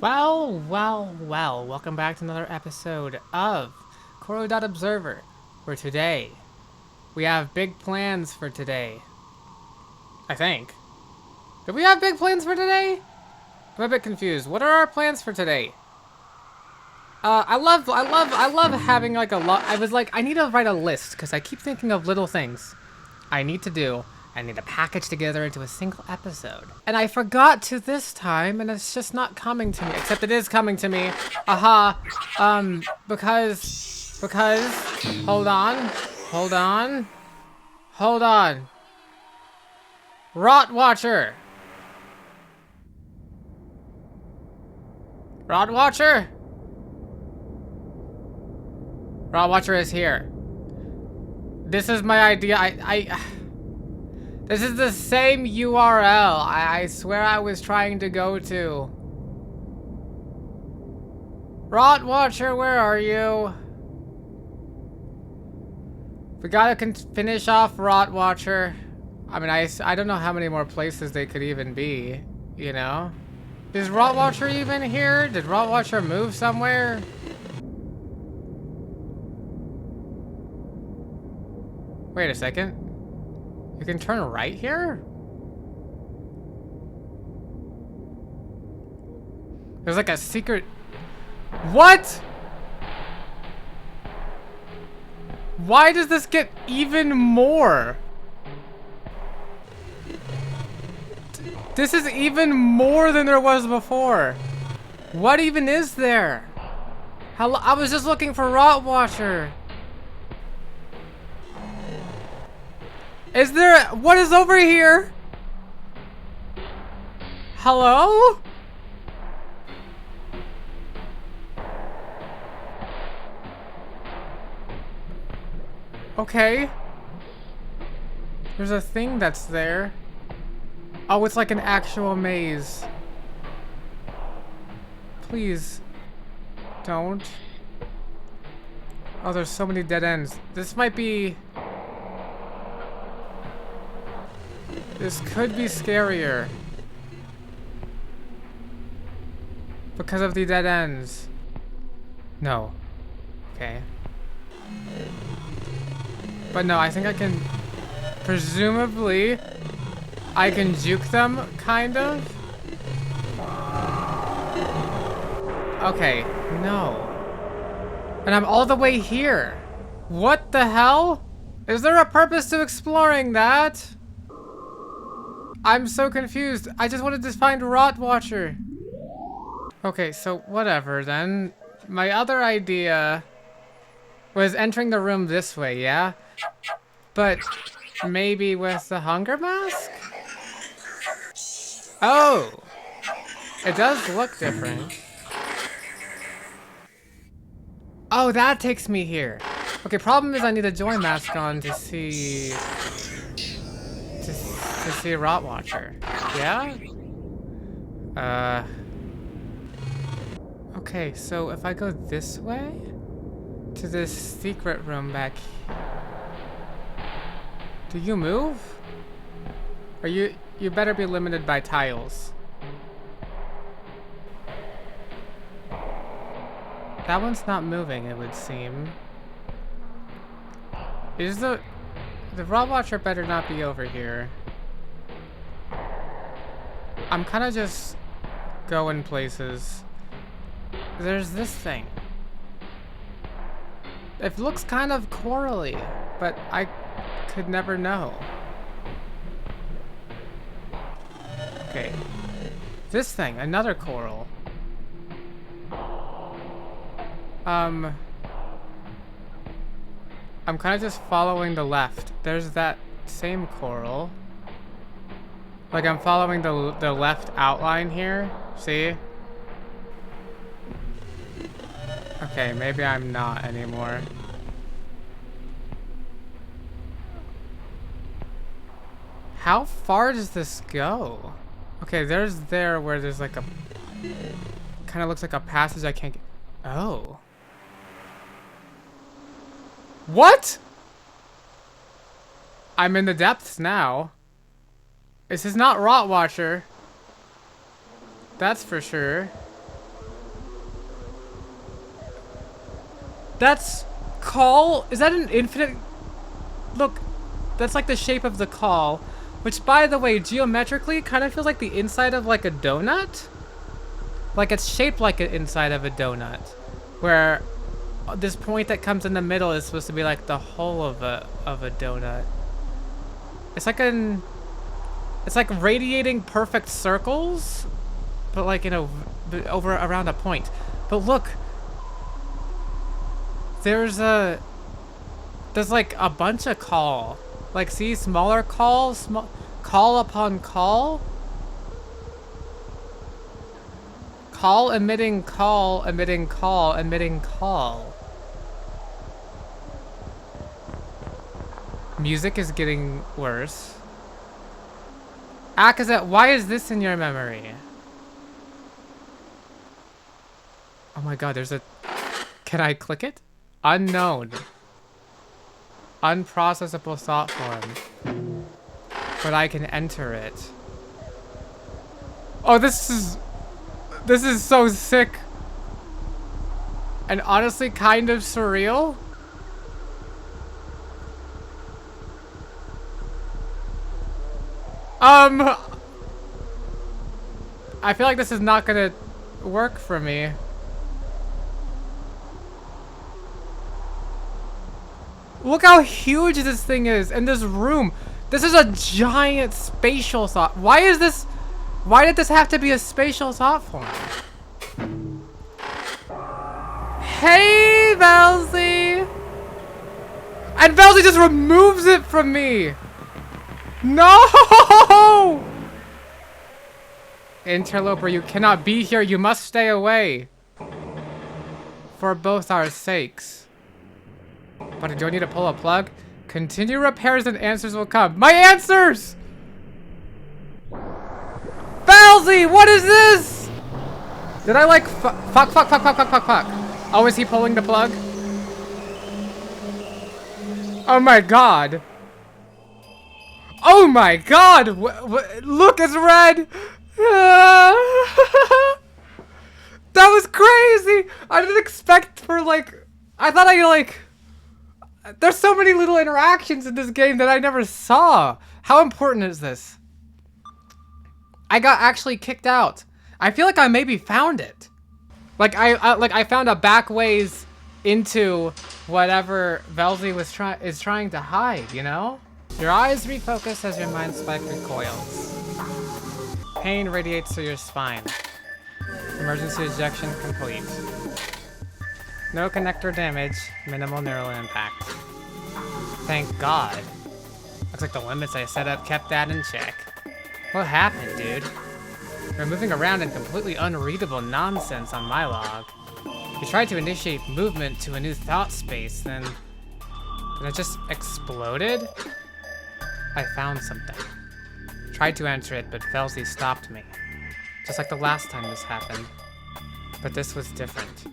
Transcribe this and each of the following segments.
Well, welcome back to another episode of corru.observer, where today we have big plans for today. I think. Do we have big plans for today? I'm a bit confused. What are our plans for today? I love having like a lot. I need to write a list because I keep thinking of little things I need to do. I need to package together into a single episode. And I forgot to this time, and it's just not coming to me. Except it is coming to me. Aha. Because, hold on. Rot Watcher. Rot Watcher is here. This is my idea. This is the same URL I swear I was trying to go to. Rot Watcher, where are you? We gotta finish off Rot Watcher. I mean, I don't know how many more places they could even be, you know? Is Rot Watcher even here? Did Rot Watcher move somewhere? Wait a second. You can turn right here? There's like a secret... What? Why does this get even more? This is even more than there was before. What even is there? I was just looking for Rot Watcher. Is there... What is over here? Hello? Okay. There's a thing that's there. Oh, it's like an actual maze. Please. Don't. Oh, there's so many dead ends. This might be... This could be scarier. Because of the dead ends. No. Okay. But no, I think I can... Presumably, I can juke them, kind of? Okay, no. And I'm all the way here. What the hell? Is there a purpose to exploring that? I'm so confused. I just wanted to find Rot Watcher. Okay, so whatever then. My other idea was entering the room this way, yeah? But maybe with the hunger mask? Oh! It does look different. Oh, that takes me here. Okay, problem is I need a joy mask on to see... To see Rot Watcher. Yeah? Okay, so if I go this way to this secret room back here. Do you move? Or you better be limited by tiles. That one's not moving, it would seem. Is the Rot Watcher better not be over here? I'm kind of just going places. There's this thing. It looks kind of corally, but I could never know. Okay. This thing, another coral. I'm kind of just following the left. There's that same coral. Like I'm following the left outline here. See? Okay, maybe I'm not anymore. How far does this go? Okay, there's where there's like a... Kind of looks like a passage I can't get... Oh. What? I'm in the depths now. This is not Rot Watcher. That's for sure. That's call? Is that an infinite? Look, that's like the shape of the call, which, by the way, geometrically kind of feels like the inside of like a donut. Like it's shaped like an inside of a donut, where this point that comes in the middle is supposed to be like the whole of a donut. It's like radiating perfect circles, but like in a over around a point. But look, there's like a bunch of call. Like, see, smaller call, call upon call. Call emitting call emitting call emitting call. Music is getting worse. Akazet, why is this in your memory? Oh my god, there's a... Can I click it? Unknown. Unprocessable thought form. But I can enter it. Oh, this is so sick. And honestly kind of surreal. I feel like this is not gonna work for me. Look how huge this thing is, and this room. This is a giant spatial thought. Why did this have to be a spatial thought form? Hey, Velzy! And Velzy just removes it from me! No! Interloper, you cannot be here. You must stay away. For both our sakes. But do I need to pull a plug? Continue repairs and answers will come. My answers! Falsey, what is this? Did I like fuck. Oh, is he pulling the plug? Oh my god. Oh my god! Look, it's red! That was crazy! I didn't expect for like... I thought there's so many little interactions in this game that I never saw. How important is this? I got actually kicked out. I feel like I maybe found it. Like I found a back ways into whatever Velzy is trying to hide, you know? Your eyes refocus as your mind spike recoils. Pain radiates through your spine. Emergency ejection complete. No connector damage, minimal neural impact. Thank God. Looks like the limits I set up kept that in check. What happened, dude? You're moving around in completely unreadable nonsense on my log. You tried to initiate movement to a new thought space, then it just exploded? I found something. Tried to enter it, but Velzy stopped me. Just like the last time this happened. But this was different.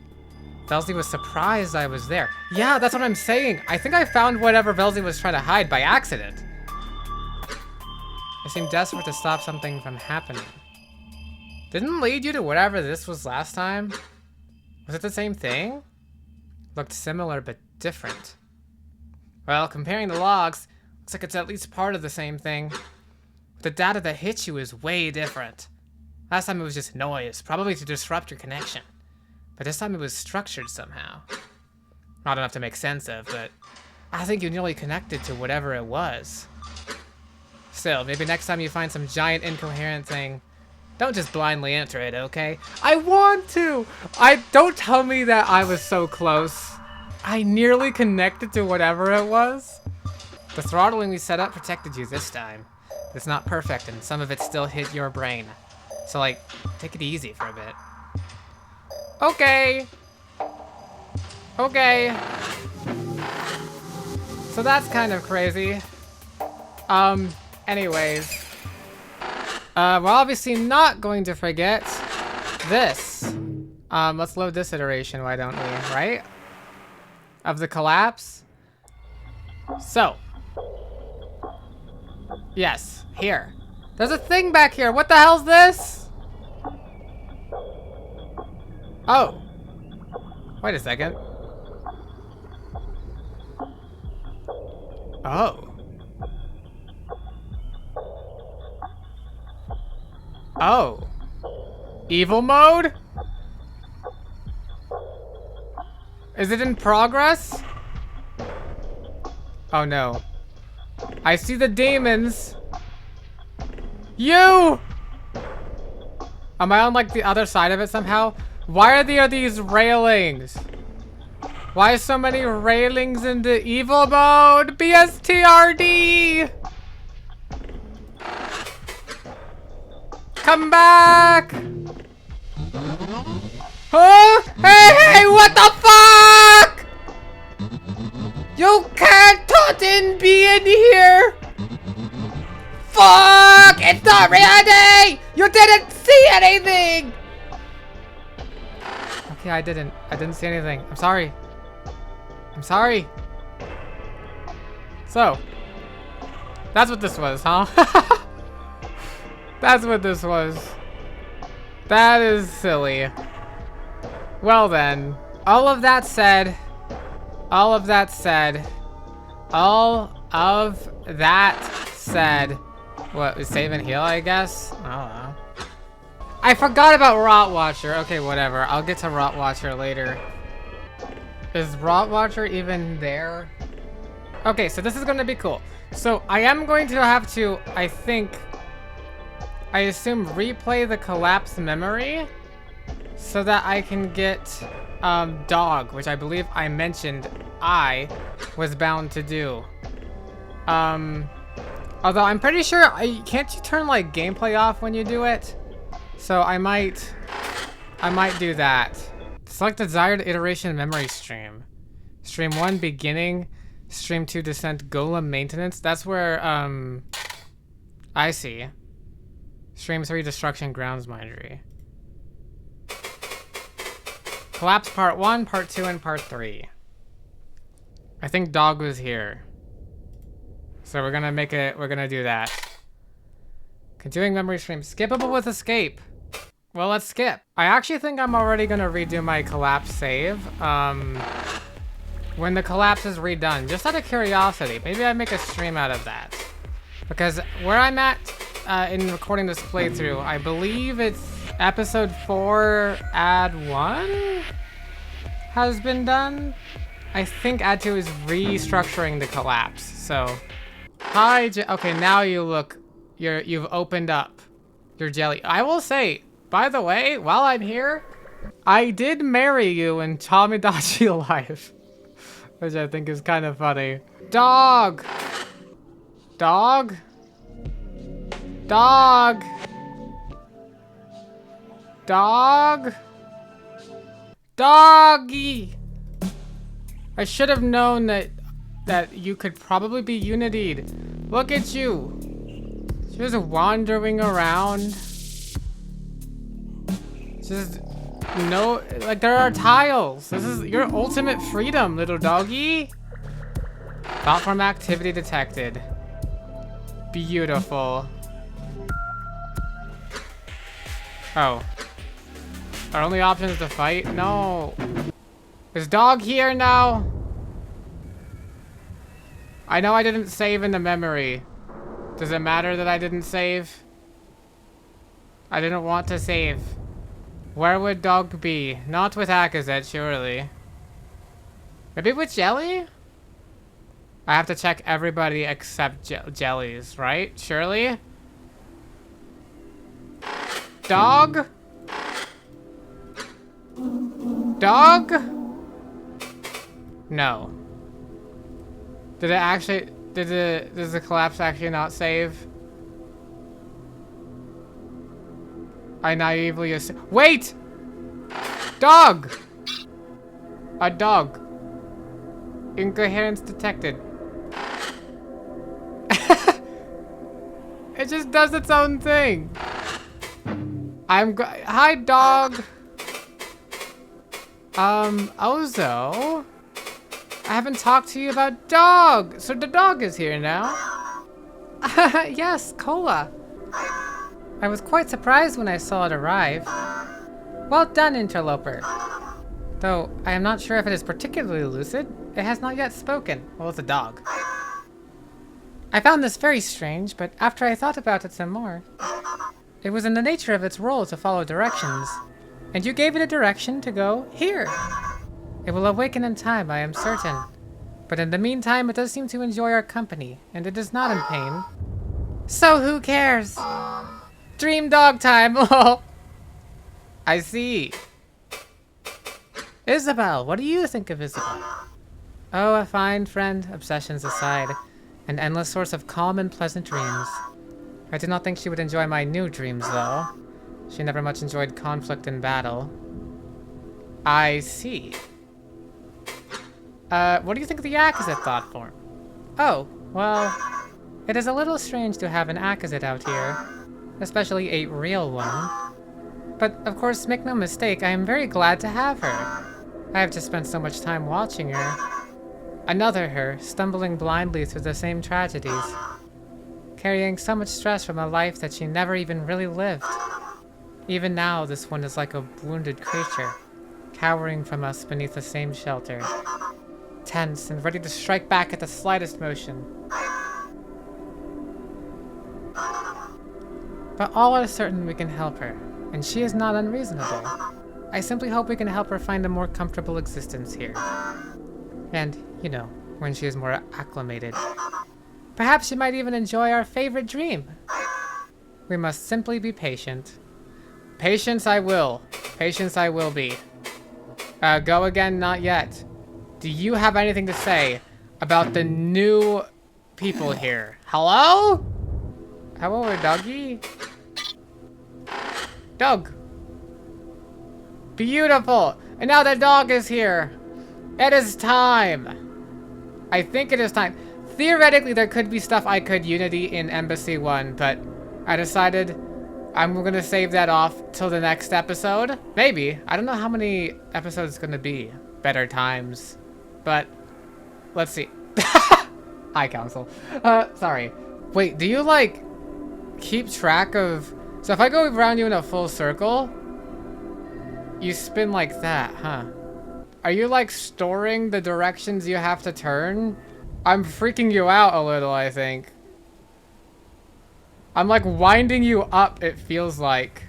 Velzy was surprised I was there. Yeah, that's what I'm saying. I think I found whatever Velzy was trying to hide by accident. I seemed desperate to stop something from happening. Didn't lead you to whatever this was last time? Was it the same thing? Looked similar, but different. Well, comparing the logs, looks like it's at least part of the same thing. The data that hit you is way different. Last time it was just noise, probably to disrupt your connection. But this time it was structured somehow. Not enough to make sense of, but I think you nearly connected to whatever it was. Still, maybe next time you find some giant incoherent thing, don't just blindly enter it, okay? I want to! Don't tell me that I was so close. I nearly connected to whatever it was. The throttling we set up protected you this time. It's not perfect, and some of it still hit your brain. So, like, take it easy for a bit. Okay. Okay. So that's kind of crazy. Anyways. We're obviously not going to forget this. Let's load this iteration, why don't we, right? Of the collapse. So. Yes, here. There's a thing back here. What the hell's this? Oh. Wait a second. Oh. Oh. Evil mode? Is it in progress? Oh no. I see the demons. You! Am I on like the other side of it somehow? Why are there these railings? Why so many railings into evil mode? BSTRD! Come back! Huh? Hey, what the fuck? You can't touch be in here! Fuck! It's not reality! You didn't see anything! Okay, I didn't see anything. I'm sorry. I'm sorry. So, that's what this was, huh? That's what this was. That is silly. Well then, all of that said, what, save and heal, I guess? I don't know. I forgot about Rot Watcher. Okay, whatever. I'll get to Rot Watcher later. Is Rot Watcher even there? Okay, so this is gonna be cool. So I am going to have to, I assume, replay the collapsed memory so that I can get Dog, which I believe I mentioned I was bound to do. Although I'm pretty sure, can't you turn like gameplay off when you do it? So I might do that. Select desired iteration memory stream. Stream 1 beginning, stream 2 descent golem maintenance. That's where I see. Stream 3 destruction grounds mindery. Collapse part 1, part 2, and part 3. I think Dog was here. So we're gonna do that. Continuing memory stream. Skippable with escape. Well, let's skip. I actually think I'm already gonna redo my collapse save. When the collapse is redone, just out of curiosity, maybe I make a stream out of that. Because where I'm at in recording this playthrough, I believe it's episode 4, ad 1 has been done. I think ad 2 is restructuring the collapse. So, hi, okay, now you look, you've opened up your jelly. I will say, by the way, while I'm here, I did marry you in Tomodachi Life, which I think is kind of funny. Dog! Dog? Dog! Dog? Doggy! I should have known that you could probably be unitied. Look at you. Just wandering around. Just no, like there are tiles. This is your ultimate freedom, little doggy. Thought form activity detected. Beautiful. Oh. Our only option is to fight? No. Is Dog here now? I know I didn't save in the memory. Does it matter that I didn't save? I didn't want to save. Where would Dog be? Not with Akazet, surely. Maybe with Jelly? I have to check everybody except Jellies, right? Surely? Dog? Dog? No. Did it actually, does the collapse actually not save? I naively assume. Wait! Dog! A dog. Incoherence detected. It just does its own thing. Hi, Dog. Ozo? I haven't talked to you about Dog. So the dog is here now. Yes, Cola. I was quite surprised when I saw it arrive. Well done, interloper. Though I am not sure if it is particularly lucid, it has not yet spoken. Well, it's a dog. I found this very strange, but after I thought about it some more, it was in the nature of its role to follow directions, and you gave it a direction to go here. It will awaken in time, I am certain. But in the meantime, it does seem to enjoy our company, and it is not in pain. So who cares? Dream dog time! Oh, I see. Isabel, what do you think of Isabel? Oh, a fine friend, obsessions aside. An endless source of calm and pleasant dreams. I do not think she would enjoy my new dreams, though. She never much enjoyed conflict and battle. I see. What do you think of the Akazit thought form? Oh, well, it is a little strange to have an Akazit out here, especially a real one. But, of course, make no mistake, I am very glad to have her. I have just spent so much time watching her. Another her, stumbling blindly through the same tragedies. Carrying so much stress from a life that she never even really lived. Even now, this one is like a wounded creature, cowering from us beneath the same shelter. Tense and ready to strike back at the slightest motion. But all are certain we can help her, and she is not unreasonable. I simply hope we can help her find a more comfortable existence here. And, you know, when she is more acclimated. Perhaps she might even enjoy our favorite dream. We must simply be patient. Patience I will. Patience I will be. Go again, not yet. Do you have anything to say about the new people here? Hello? Hello, doggy? Dog. Beautiful. And now the dog is here. It is time. I think it is time. Theoretically, there could be stuff I could Unity in Embassy 1, but I decided I'm gonna save that off till the next episode. Maybe. I don't know how many episodes it's gonna be. Better times. But, let's see. Hi, Council. Sorry. Wait, do you, like, keep track of... So if I go around you in a full circle, you spin like that, huh? Are you, like, storing the directions you have to turn? I'm freaking you out a little, I think. I'm, like, winding you up, it feels like.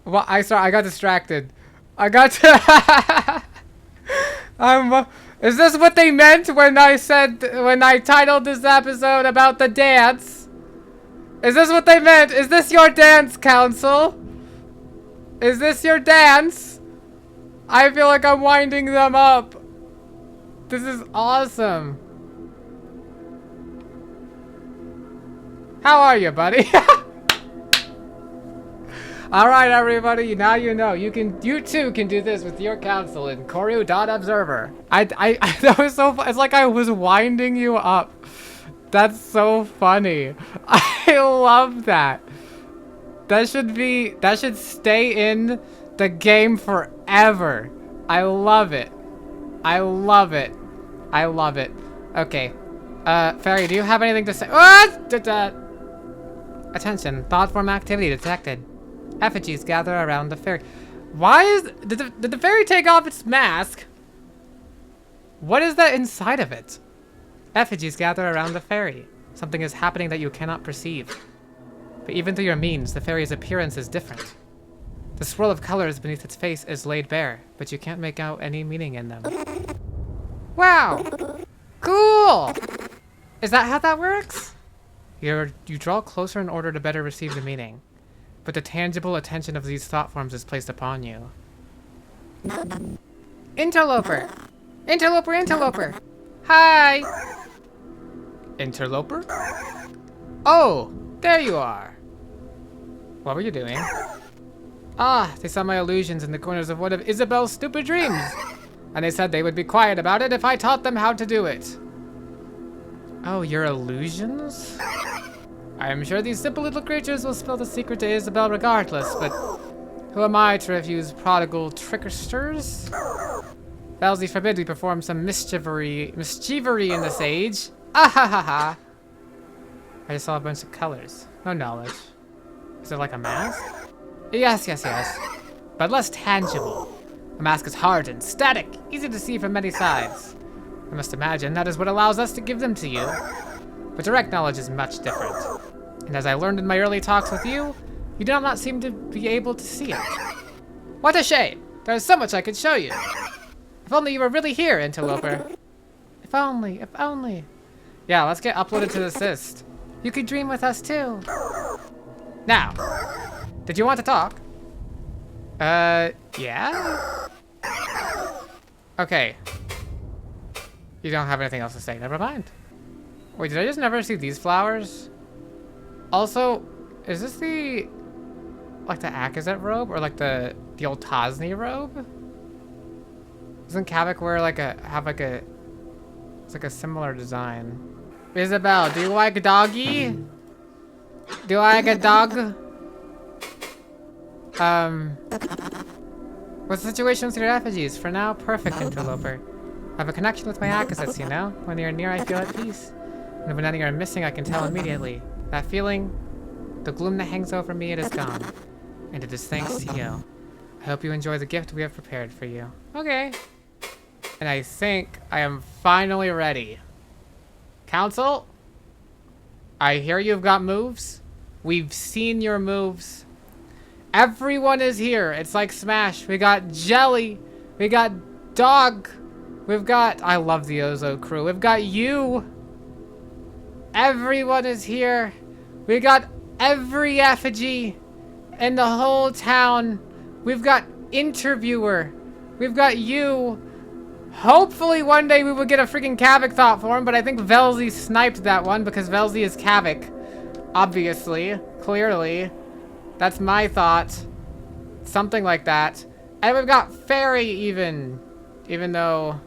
Well, sorry, I got distracted. I got to... is this what they meant when I titled this episode about the dance? Is this what they meant? Is this your dance, Council? Is this your dance? I feel like I'm winding them up. This is awesome. How are you, buddy? Alright, everybody, now you know. You too can do this with your council in corru.observer. That was so fun. It's like I was winding you up. That's so funny. I love that. That should stay in the game forever. I love it. I love it. I love it. Okay. Fairy, do you have anything to say? Attention, thought form activity detected. Effigies gather around the fairy. Did the fairy take off its mask? What is that inside of it? Effigies gather around the fairy. Something is happening that you cannot perceive. But even through your means, the fairy's appearance is different. The swirl of colors beneath its face is laid bare, but you can't make out any meaning in them. Wow! Cool! Is that how that works? You draw closer in order to better receive the meaning. But the tangible attention of these thought forms is placed upon you. Interloper! Interloper, interloper! Hi! Interloper? Oh, there you are. What were you doing? Ah, they saw my illusions in the corners of one of Isabel's stupid dreams. And they said they would be quiet about it if I taught them how to do it. Oh, your illusions? I am sure these simple little creatures will spill the secret to Isabel regardless, but who am I to refuse prodigal tricksters? Valsy forbid we perform some mischievery in this age. Ah ha ha ha! I just saw a bunch of colors. No knowledge. Is it like a mask? Yes, yes, yes. But less tangible. A mask is hard and static, easy to see from many sides. I must imagine that is what allows us to give them to you. But direct knowledge is much different. And as I learned in my early talks with you, you do not seem to be able to see it. What a shame! There is so much I could show you. If only you were really here, Interloper. If only, if only. Yeah, let's get uploaded to the cyst. You could dream with us too. Now, did you want to talk? Yeah? Okay. You don't have anything else to say, never mind. Wait, did I just never see these flowers? Also, is this the, like the Akazet robe? Or like the old Tosni robe? Doesn't Kavik wear like it's like a similar design. Isabel, do you like a doggy? Do you like a dog? What's the situation with your refugees? For now, perfect, Interloper. I have a connection with my Akazets, you know? When you're near, I feel at peace. And when any are missing, I can tell immediately. That feeling, the gloom that hangs over me, it is gone. And it is thanks to you. I hope you enjoy the gift we have prepared for you. Okay. And I think I am finally ready. Council? I hear you've got moves. We've seen your moves. Everyone is here. It's like Smash. We got Jelly. We got Dog. We've got... I love the Ozo crew. We've got you. Everyone is here. We got every effigy in the whole town. We've got Interviewer. We've got you. Hopefully one day we will get a freaking Kavik thought form, but I think Velzy sniped that one because Velzy is Kavik. Obviously. Clearly. That's my thought. Something like that. And we've got Fairy even though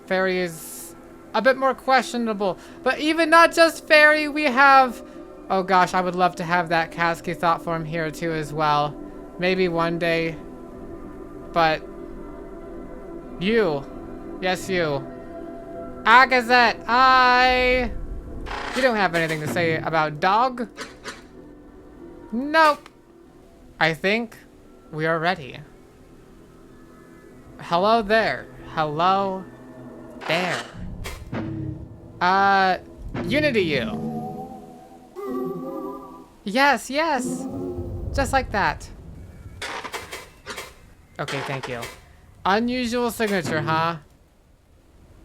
Fairy is a bit more questionable. But even not just Fairy, we have... Oh gosh, I would love to have that Kasky thought form here too as well. Maybe one day. But... You. Yes, you. Akazet, You don't have anything to say about Dog? Nope. I think we are ready. Hello there. Hello there. Unity you. Yes, yes. Just like that. Okay, thank you. Unusual signature, huh?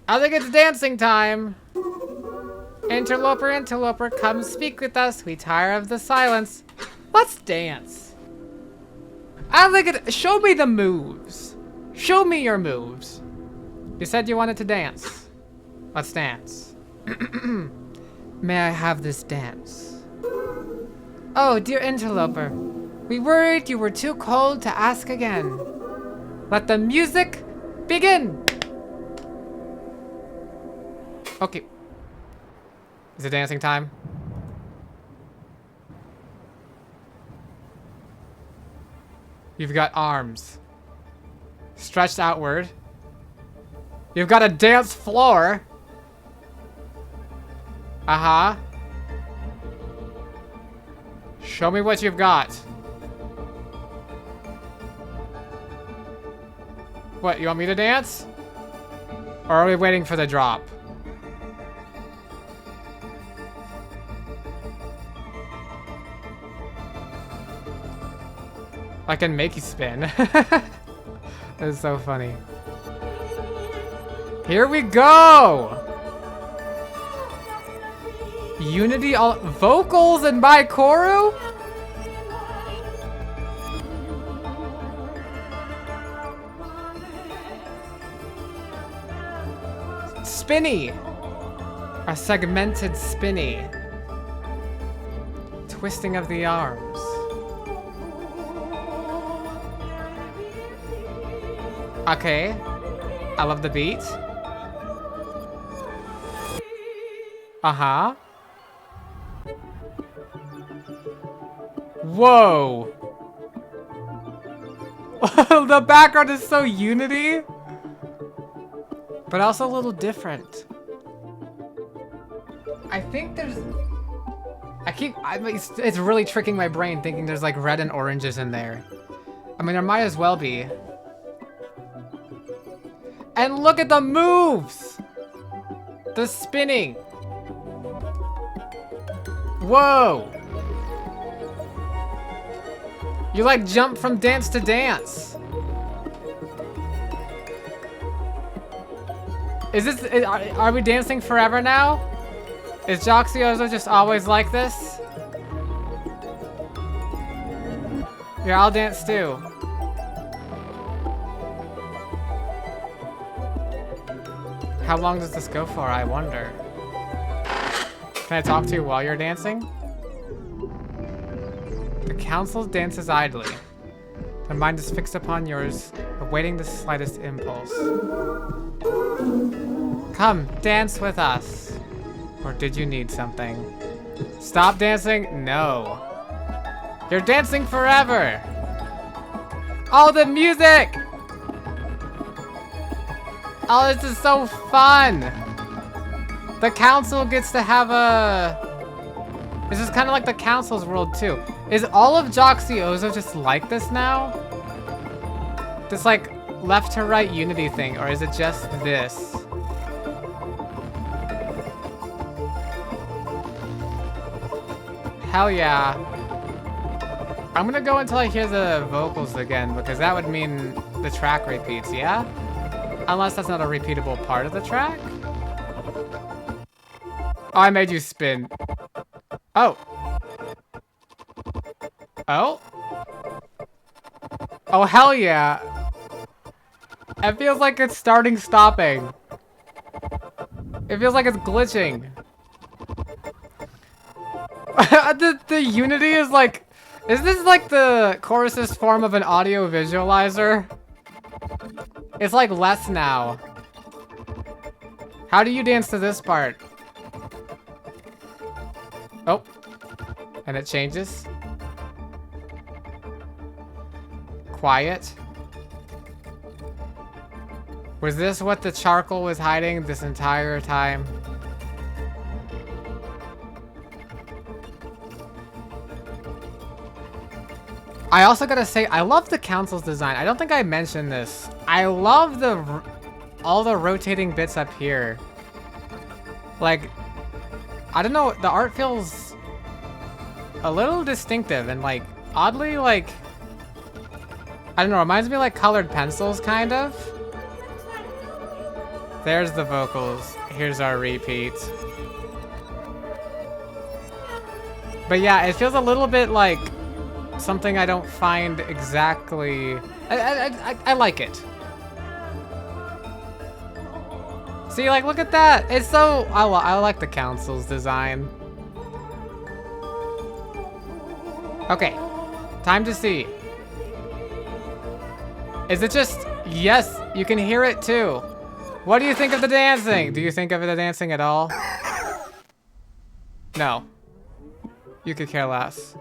I think it's dancing time. Interloper, Interloper, come speak with us. We tire of the silence. Let's dance. I think it. Show me the moves. Show me your moves. You said you wanted to dance. Let's dance. May I have this dance? Oh, dear Interloper. We worried you were too cold to ask again. Let the music begin. Okay. Is it dancing time? You've got arms stretched outward. You've got a dance floor. Uh-huh. Show me what you've got. What, you want me to dance? Or are we waiting for the drop? I can make you spin. That is so funny. Here we go! Unity all vocals and by Corru? Spinny! A segmented spinny. Twisting of the arms. Okay. I love the beat. Uh-huh. Whoa! The background is so Unity, but also a little different. I think there's... it's really tricking my brain thinking there's like red and oranges in there. I mean, there might as well be. And look at the moves! The spinning. Whoa! You like jump from dance to dance. Is this, are we dancing forever now? Is Joxiozo just always like this? Here, I'll dance too. How long does this go for, I wonder? Can I talk to you while you're dancing? The council dances idly. Their mind is fixed upon yours, awaiting the slightest impulse. Come, dance with us. Or did you need something? Stop dancing? No. You're dancing forever! Oh, the music! Oh, this is so fun! The council gets to have a... This is kind of like the council's world too. Is all of Joxiozo just like this now? This like left to right unity thing, or is it just this? Hell yeah. I'm gonna go until I hear the vocals again, because that would mean the track repeats, yeah? Unless that's not a repeatable part of the track? Oh, I made you spin. Oh. Oh? Oh, hell yeah. It feels like it's starting, stopping. It feels like it's glitching. The unity is like... Is this like the chorus's form of an audio visualizer? It's like less now. How do you dance to this part? Oh. And it changes. Quiet. Was this what the charcoal was hiding this entire time? I also gotta say, I love the council's design. I don't think I mentioned this. I love all the rotating bits up here. Like, I don't know, the art feels a little distinctive and like, oddly like, I don't know, reminds me of like colored pencils, kind of. There's the vocals. Here's our repeat. But yeah, it feels a little bit like something I don't find exactly... I like it. See, like, look at that. It's so... I like the council's design. Okay. Time to see. Is it just... Yes, you can hear it too. What do you think of the dancing? Do you think of the dancing at all? No. You could care less.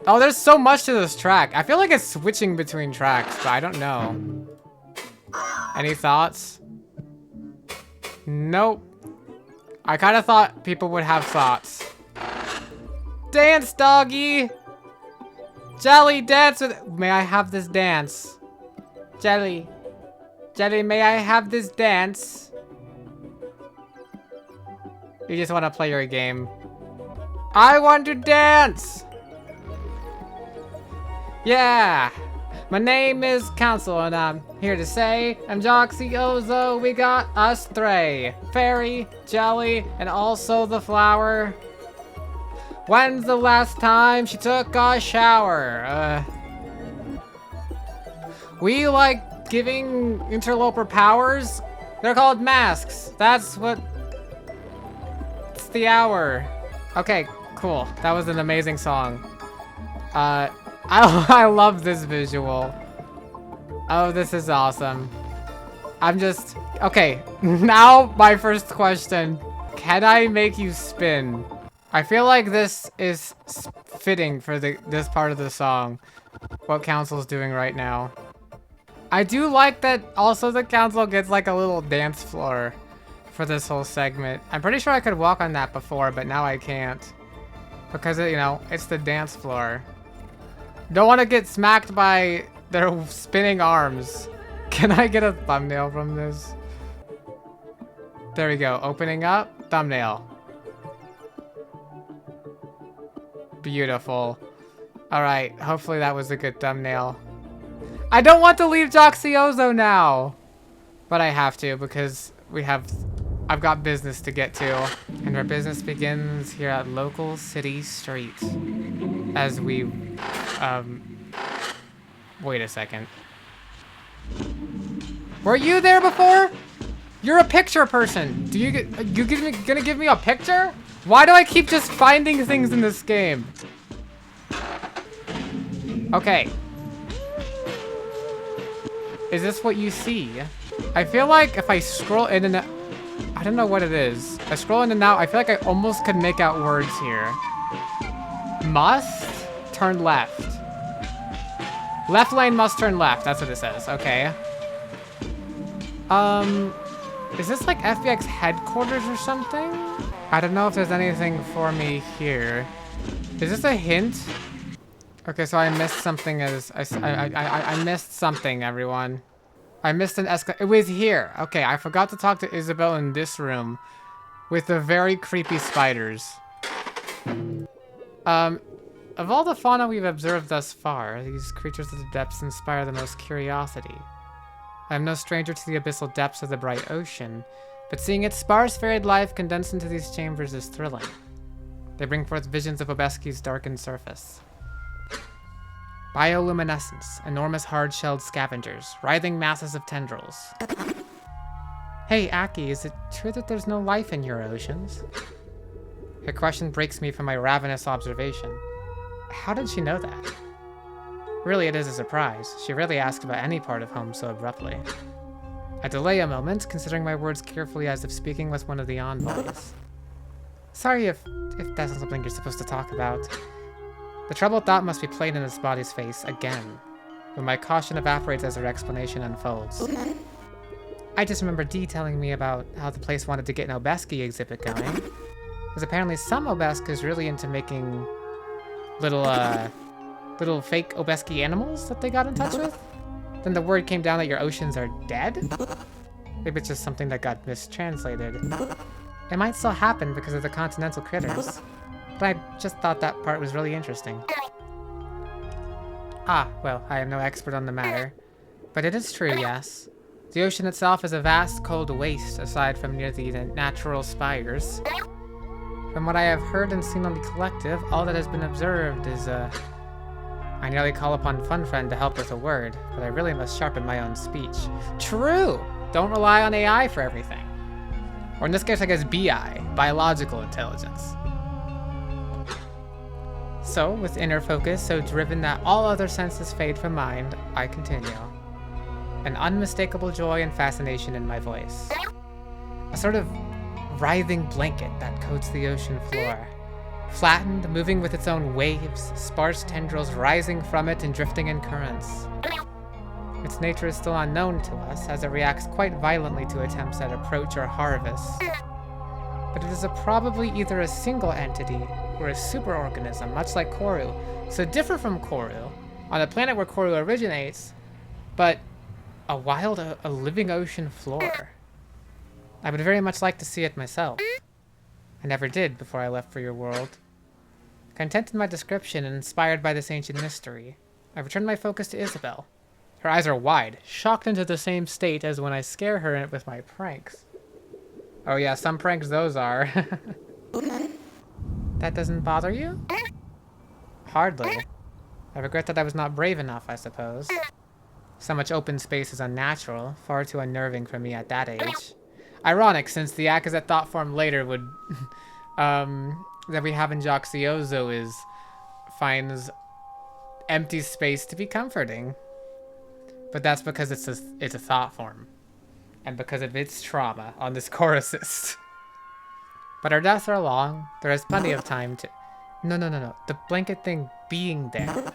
Oh, there's so much to this track. I feel like it's switching between tracks, but I don't know. Any thoughts? Nope. I kind of thought people would have thoughts. Dance, doggy! Jelly, dance with... May I have this dance? Jelly. Jelly, may I have this dance? You just want to play your game. I want to dance! Yeah! My name is Council, and I'm here to say I'm Joxiozo, we got us three. Fairy, Jelly, and also the flower. When's the last time she took a shower? We like giving interloper powers? They're called masks. That's what... It's the hour. Okay, cool. That was an amazing song. I love this visual. Oh, this is awesome. I'm just... Okay, now my first question. Can I make you spin? I feel like this is fitting for this part of the song. What Council's doing right now. I do like that also the Council gets like a little dance floor for this whole segment. I'm pretty sure I could walk on that before, but now I can't. Because, you know, it's the dance floor. Don't want to get smacked by their spinning arms. Can I get a thumbnail from this? There we go. Opening up. Thumbnail. Beautiful. Alright. Hopefully that was a good thumbnail. I don't want to leave Joxiozo now. But I have to because I've got business to get to. And our business begins here at Local City Street. As we, wait a second. Were you there before? You're a picture person. Gonna give me a picture? Why do I keep just finding things in this game? Okay. Is this what you see? I feel like if I scroll in and out, I don't know what it is. I scroll in and out, I feel like I almost could make out words here. Must turn left. Left lane must turn left. That's what it says. Okay. Is this like FBX headquarters or something? I don't know if there's anything for me here. Is this a hint? Okay, so I missed something as I missed something, everyone. I missed an escalator. It was here. Okay, I forgot to talk to Isabel in this room with the very creepy spiders. Of all the fauna we've observed thus far, these creatures of the depths inspire the most curiosity. I am no stranger to the abyssal depths of the bright ocean, but seeing its sparse, varied life condensed into these chambers is thrilling. They bring forth visions of Obeski's darkened surface. Bioluminescence, enormous hard-shelled scavengers, writhing masses of tendrils. Hey, Aki, is it true that there's no life in your oceans? Her question breaks me from my ravenous observation. How did she know that? Really, it is a surprise. She rarely asks about any part of home so abruptly. I delay a moment, considering my words carefully as if speaking with one of the envoys. Sorry if that's not something you're supposed to talk about. The troubled thought must be plain in this body's face again, when my caution evaporates as her explanation unfolds. I just remember Dee telling me about how the place wanted to get an Obeski exhibit going. Because apparently some Obesk is really into making little fake Obeski animals that they got in touch with. Then the word came down that your oceans are dead? Maybe it's just something that got mistranslated. It might still happen because of the continental critters. But I just thought that part was really interesting. Ah, well, I am no expert on the matter. But it is true, yes. The ocean itself is a vast, cold waste aside from near the natural spires. From what I have heard and seen on the collective, all that has been observed is, I nearly call upon FunFriend to help with a word, but I really must sharpen my own speech. True! Don't rely on AI for everything. Or in this case, I guess BI, biological intelligence. So, with inner focus so driven that all other senses fade from mind, I continue. An unmistakable joy and fascination in my voice. A sort of writhing blanket that coats the ocean floor. Flattened, moving with its own waves, sparse tendrils rising from it and drifting in currents. Its nature is still unknown to us, as it reacts quite violently to attempts at approach or harvest. But it is probably either a single entity or a superorganism, much like Corru. So different from Corru, on a planet where Corru originates, but a wild, a living ocean floor. I would very much like to see it myself. I never did before I left for your world. Content in my description and inspired by this ancient mystery, I returned my focus to Isabel. Her eyes are wide, shocked into the same state as when I scare her with my pranks. Oh yeah, some pranks those are. That doesn't bother you? Hardly. I regret that I was not brave enough, I suppose. So much open space is unnatural, far too unnerving for me at that age. Ironic, since the Akazet thought form later would, that we have in Joxiozo finds empty space to be comforting. But that's because it's a thought form. And because of its trauma on this core assist. But our deaths are long. There is plenty of time to... No. The blanket thing being there.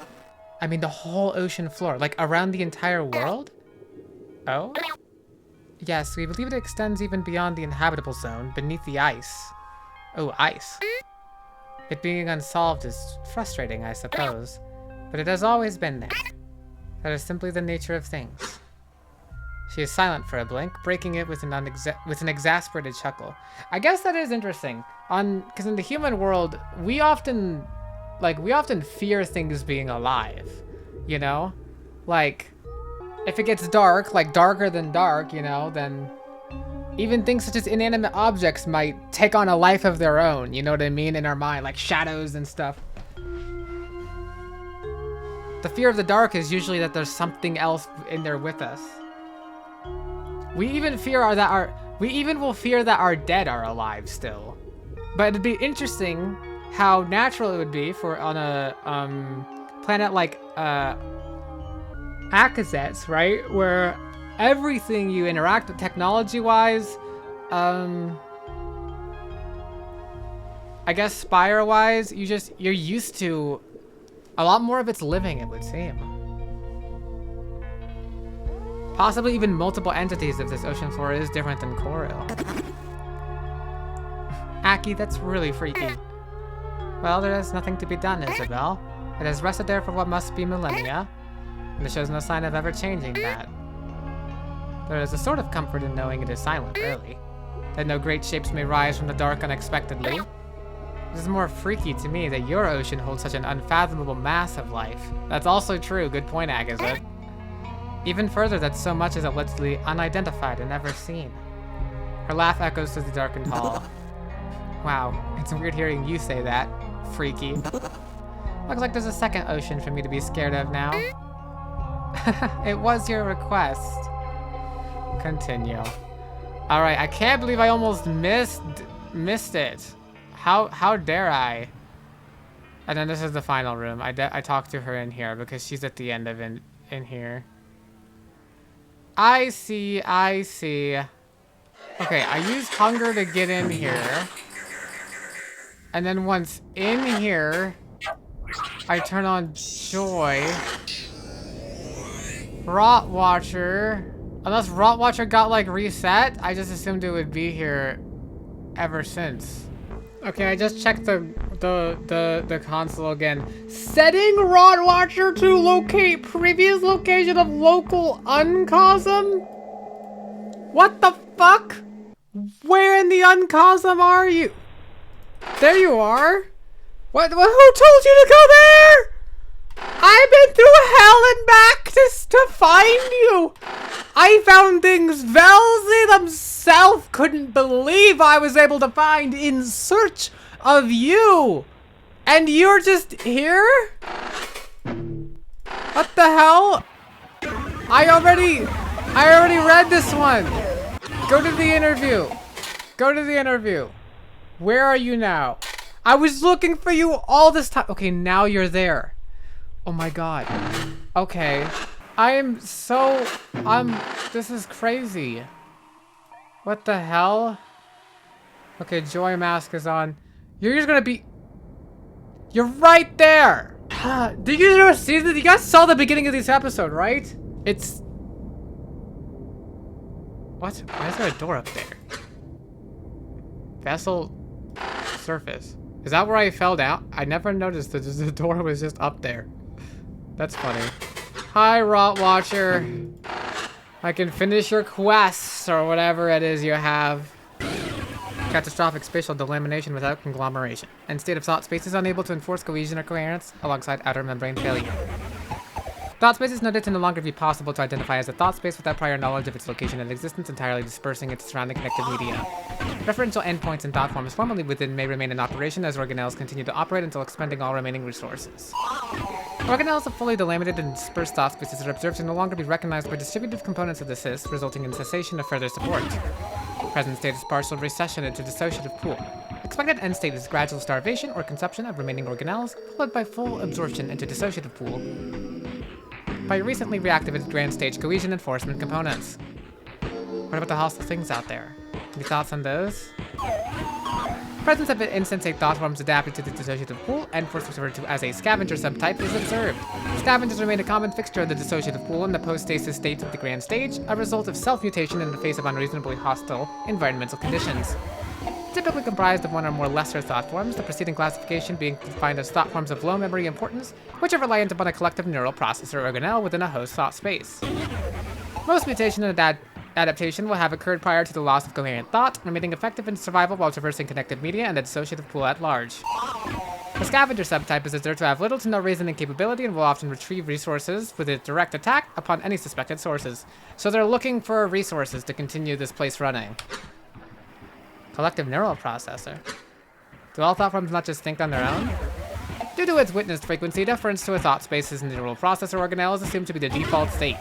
I mean the whole ocean floor. Like around the entire world? Oh? Yes, we believe it extends even beyond the inhabitable zone, beneath the ice. Oh, ice. It being unsolved is frustrating, I suppose. But it has always been there. That is simply the nature of things. She is silent for a blink, breaking it with an exasperated chuckle. I guess that is interesting. Because in the human world, we often fear things being alive. You know? Like, if it gets dark, like darker than dark, you know, then even things such as inanimate objects might take on a life of their own, you know what I mean, in our mind, like shadows and stuff. The fear of the dark is usually that there's something else in there with us. We even will fear that our dead are alive still. But it'd be interesting how natural it would be for on a planet like Akazets, right? Where everything you interact with technology-wise, I guess Spire-wise, you're used to a lot more of its living, it would seem. Possibly even multiple entities if this ocean floor is different than Corru. Aki, that's really freaky. Well, there is nothing to be done, Isabel. It has rested there for what must be millennia, and it shows no sign of ever changing that. There is a sort of comfort in knowing it is silent, really. That no great shapes may rise from the dark unexpectedly. It is more freaky to me that your ocean holds such an unfathomable mass of life. That's also true, good point, Agatha. Even further, that so much is allegedly unidentified and never seen. Her laugh echoes through the darkened hall. Wow, it's weird hearing you say that. Freaky. Looks like there's a second ocean for me to be scared of now. It was your request. Continue. Alright, I can't believe I almost missed it. How dare I? And then this is the final room. I talked to her in here because she's at the end of in here. I see. Okay, I use hunger to get in here. And then once in here, I turn on joy. Rot Watcher. Unless Rot Watcher got like reset, I just assumed it would be here ever since. Okay, I just checked the console again. Setting Rot Watcher to locate previous location of local uncosm? What the fuck? Where in the uncosm are you? There you are. What? Who told you to go there? I've been through hell and back to find you. I found things Velzy themselves couldn't believe I was able to find in search of you. And you're just here? What the hell? I already read this one. Go to the interview. Go to the interview. Where are you now? I was looking for you all this time. Okay, now you're there. Oh my god. Okay. This is crazy. What the hell? Okay, Joy Mask is on. You're just gonna be... You're right there! Did you ever see this? You guys saw the beginning of this episode, right? It's... What? Why is there a door up there? Vessel... surface. Is that where I fell down? I never noticed that the door was just up there. That's funny. Hi, Rot Watcher. I can finish your quests or whatever it is you have. Catastrophic spatial delamination without conglomeration. And state of thought space is unable to enforce cohesion or coherence alongside outer membrane failure. Thought space is noted to no longer be possible to identify as a thought space without prior knowledge of its location and existence, entirely dispersing its surrounding connective media. Referential endpoints and thought forms formerly within may remain in operation as organelles continue to operate until expending all remaining resources. Organelles of fully delaminated and dispersed thought spaces are observed to no longer be recognized by distributive components of the CIS, resulting in cessation of further support. Present state is partial recession into dissociative pool. Expected end state is gradual starvation or consumption of remaining organelles, followed by full absorption into dissociative pool by recently reactivated grand stage cohesion enforcement components. What about the hostile things out there? Any thoughts on those? Presence of insensate thought forms adapted to the dissociative pool, and force referred to as a scavenger subtype, is observed. Scavengers remain a common fixture of the dissociative pool in the post-stasis state of the grand stage, a result of self-mutation in the face of unreasonably hostile environmental conditions. Typically comprised of one or more lesser thought forms, the preceding classification being defined as thought forms of low memory importance, which are reliant upon a collective neural processor organelle within a host thought space. Most mutation and adaptation will have occurred prior to the loss of coherent thought, remaining effective in survival while traversing connected media and the dissociative pool at large. The scavenger subtype is observed to have little to no reasoning capability and will often retrieve resources with a direct attack upon any suspected sources. So they're looking for resources to continue this place running. Collective neural processor. Do all thought forms not just think on their own? Due to its witnessed frequency, deference to a thought space's neural processor organelle is assumed to be the default state.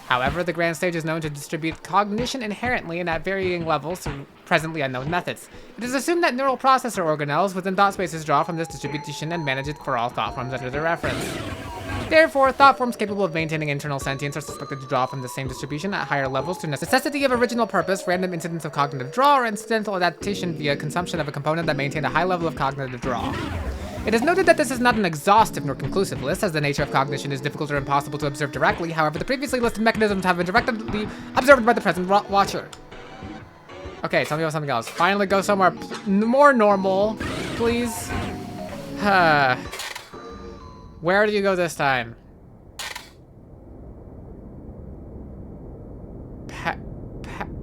However, the grand stage is known to distribute cognition inherently and at varying levels through presently unknown methods. It is assumed that neural processor organelles within thought spaces draw from this distribution and manage it for all thought forms under their reference. Therefore, thought forms capable of maintaining internal sentience are suspected to draw from the same distribution at higher levels through necessity of original purpose, random incidents of cognitive draw, or incidental adaptation via consumption of a component that maintained a high level of cognitive draw. It is noted that this is not an exhaustive nor conclusive list, as the nature of cognition is difficult or impossible to observe directly. However, the previously listed mechanisms have been directly observed by the present watcher. Okay, tell me about something else. Finally go somewhere more normal, please. Where do you go this time?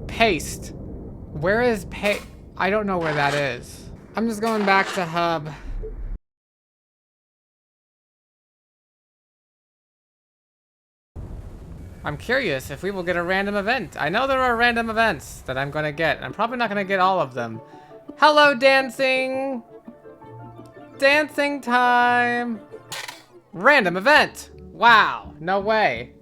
Paste. Where is I don't know where that is. I'm just going back to hub. I'm curious if we will get a random event. I know there are random events that I'm gonna get. I'm probably not gonna get all of them. Hello, dancing! Dancing time! Random event! Wow, no way.